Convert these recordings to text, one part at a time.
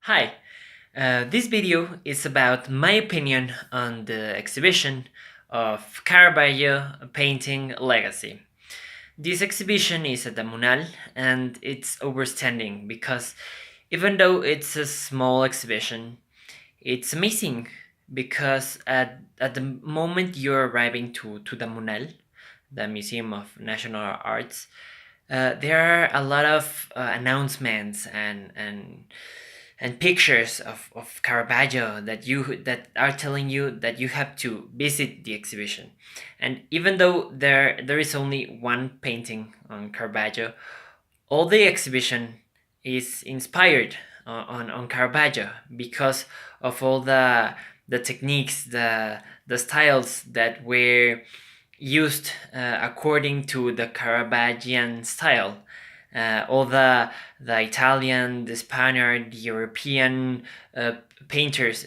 Hi, this video is about my opinion on the exhibition of Caravaggio painting Legacy. This exhibition is at the MUNAL and it's overstanding because even though it's a small exhibition, it's amazing because at the moment you're arriving to the MUNAL, the Museum of National Arts, there are a lot of announcements and pictures of Caravaggio that are telling you that you have to visit the exhibition. And even though there is only one painting on Caravaggio, all the exhibition is inspired on Caravaggio because of all the techniques, the styles that were used according to the Caravaggian style. All the Italian, the Spaniard, the European painters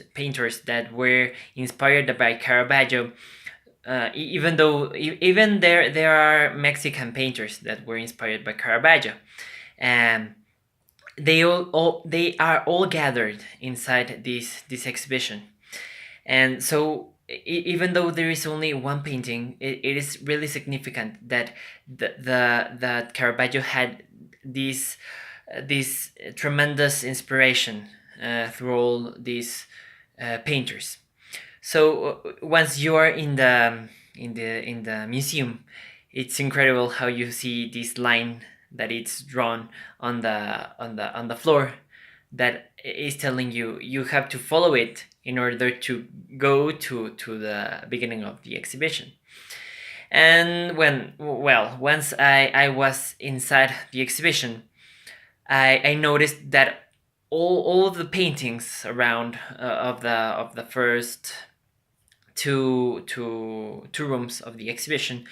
that were inspired by Caravaggio. Even though even there are Mexican painters that were inspired by Caravaggio, and they are all gathered inside this exhibition. And so even though there is only one painting, it is really significant that that Caravaggio had this tremendous inspiration through all these painters. So once you are in the museum, it's incredible how you see this line that it's drawn on the floor that is telling you you have to follow it in order to go to the beginning of the exhibition. And once I was inside the exhibition, I noticed that all of the paintings around of the first two rooms of the exhibition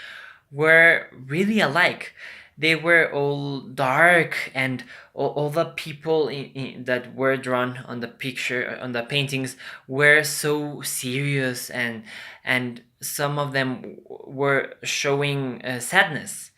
were really alike. They were all dark, and all the people that were drawn on the picture on the paintings were so serious, and some of them were showing sadness.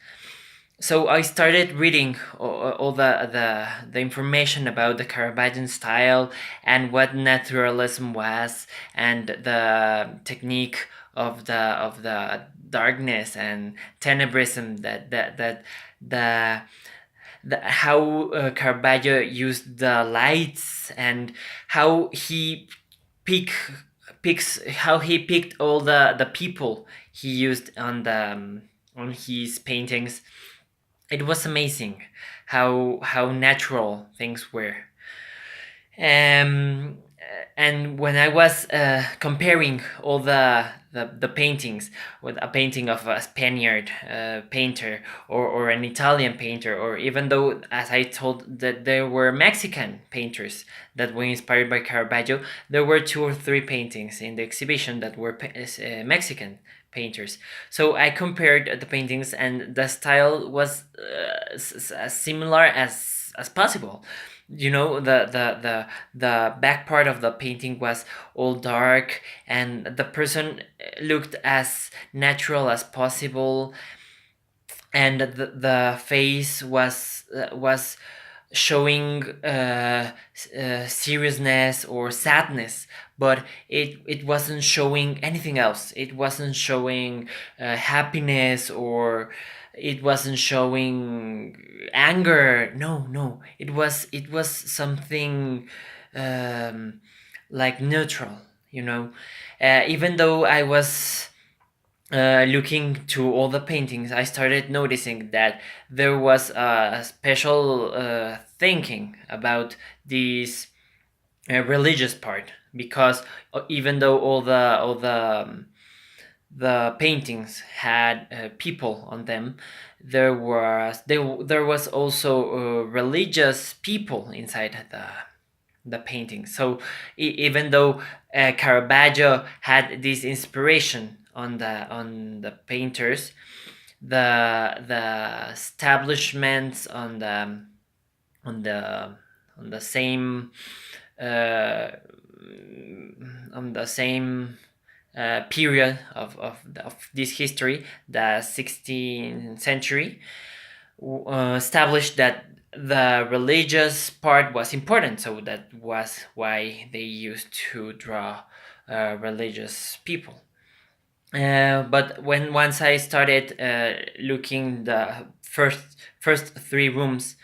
So I started reading all the information about the Caravaggian style and what naturalism was, and the technique of the darkness and tenebrism that how Caravaggio used the lights, and how he pick picks how he picked all the people he used on his paintings. It was amazing how natural things were. Um, and when I was comparing all the paintings with a painting of a Spaniard painter, or an Italian painter, or even though, as I told, that there were Mexican painters that were inspired by Caravaggio, there were two or three paintings in the exhibition that were Mexican painters. So I compared the paintings, and the style was as similar as possible. The back part of the painting was all dark, and the person looked as natural as possible, and the face was showing seriousness or sadness, but it wasn't showing anything else. It wasn't showing happiness, or it wasn't showing anger. No, it was something like neutral, even though I was looking to all the paintings, I started noticing that there was a special thinking about this religious part, because even though all the paintings had people on them, there was also religious people inside the painting. So even though Caravaggio had this inspiration on the painters, the establishments on the same uh, on the same period of this history, the 16th century, established that the religious part was important, so that was why they used to draw religious people. But when once I started looking the first three rooms,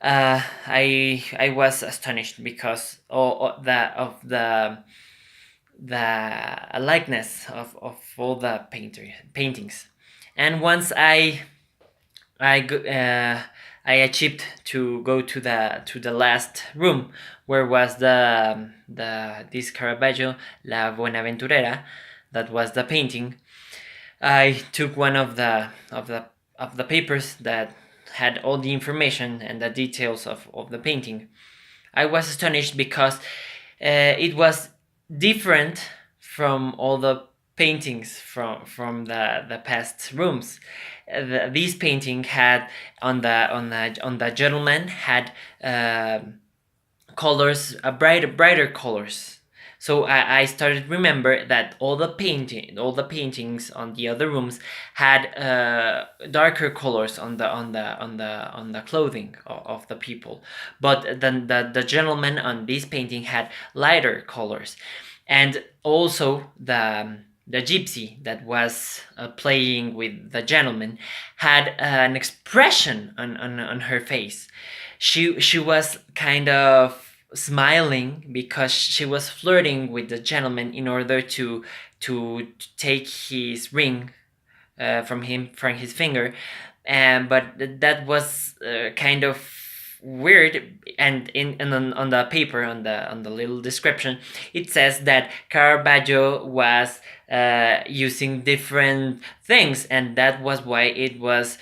I was astonished because all the likeness of all the paintings. And once I go- uh, I achieved to go to the last room, where was the this Caravaggio La Buenaventurera, that was the painting. I took one of the papers that had all the information and the details of the painting. I was astonished because it was different from all the paintings from the past rooms. This painting had on the gentleman had colors, brighter colors. So I started remember that all the paintings on the other rooms had darker colors on the clothing of the people, but then the gentleman on this painting had lighter colors. And also the gypsy that was playing with the gentleman had an expression on her face. She was kind of smiling because she was flirting with the gentleman in order to take his ring from his finger. And but that was kind of weird. And on the paper, on the little description, it says that Caravaggio was using different things, and that was why it was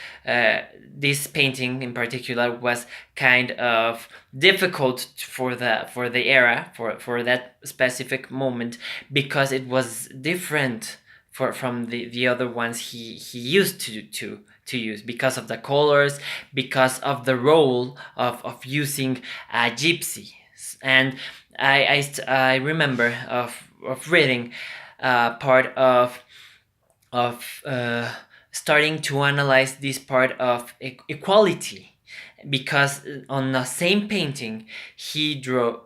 this painting in particular was kind of difficult for the era, for that specific moment, because it was different from the other ones he used to use, because of the colors, because of the role of using a gypsy. And I remember of reading part of starting to analyze this part of equality, because on the same painting he draw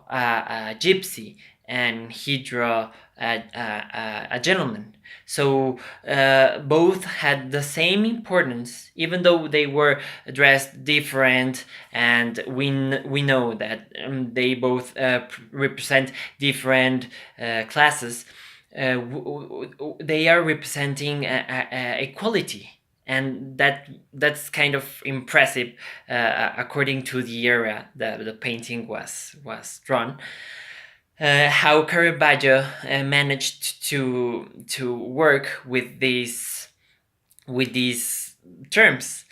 a gypsy, and he draw a gentleman. So both had the same importance, even though they were dressed different, and we know that they both represent different classes. They are representing equality, and that's kind of impressive according to the era that the painting was drawn. How Caravaggio managed to work with these terms.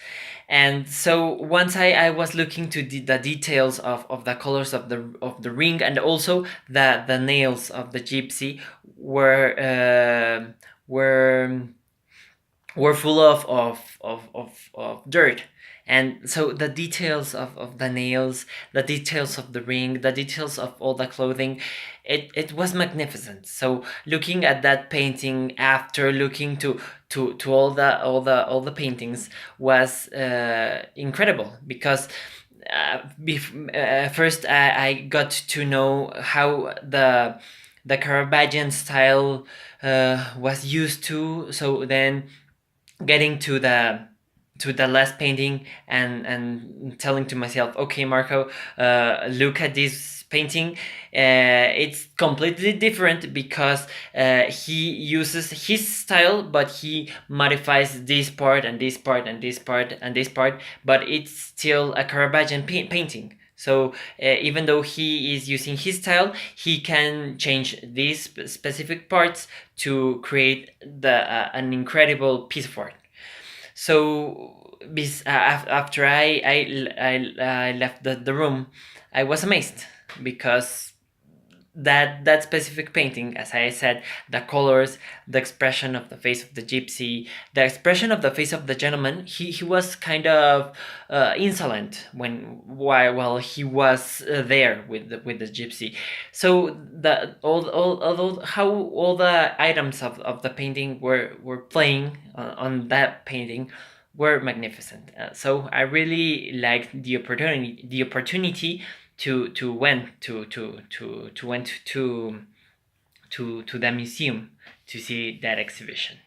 And so once I was looking to the details of the colors of the ring, and also the nails of the gypsy were were full of dirt. And so the details of the nails, the details of the ring, the details of all the clothing, it was magnificent. So looking at that painting after looking to all the paintings was incredible, because first I got to know how the Caravaggian style was used to. So then getting to the last painting, and telling to myself, okay, Marco, look at this painting. It's completely different, because he uses his style, but he modifies this part and this part and this part and this part, but it's still a Caravaggian painting. So even though he is using his style, he can change these specific parts to create an incredible piece of art. So after I left the room, I was amazed, because that specific painting, as I said, the colors, the expression of the face of the gypsy, the expression of the face of the gentleman, he was kind of insolent while he was there with the gypsy. So the all how all the items of the painting were playing on that painting were magnificent. So I really liked the opportunity to went to the museum to see that exhibition.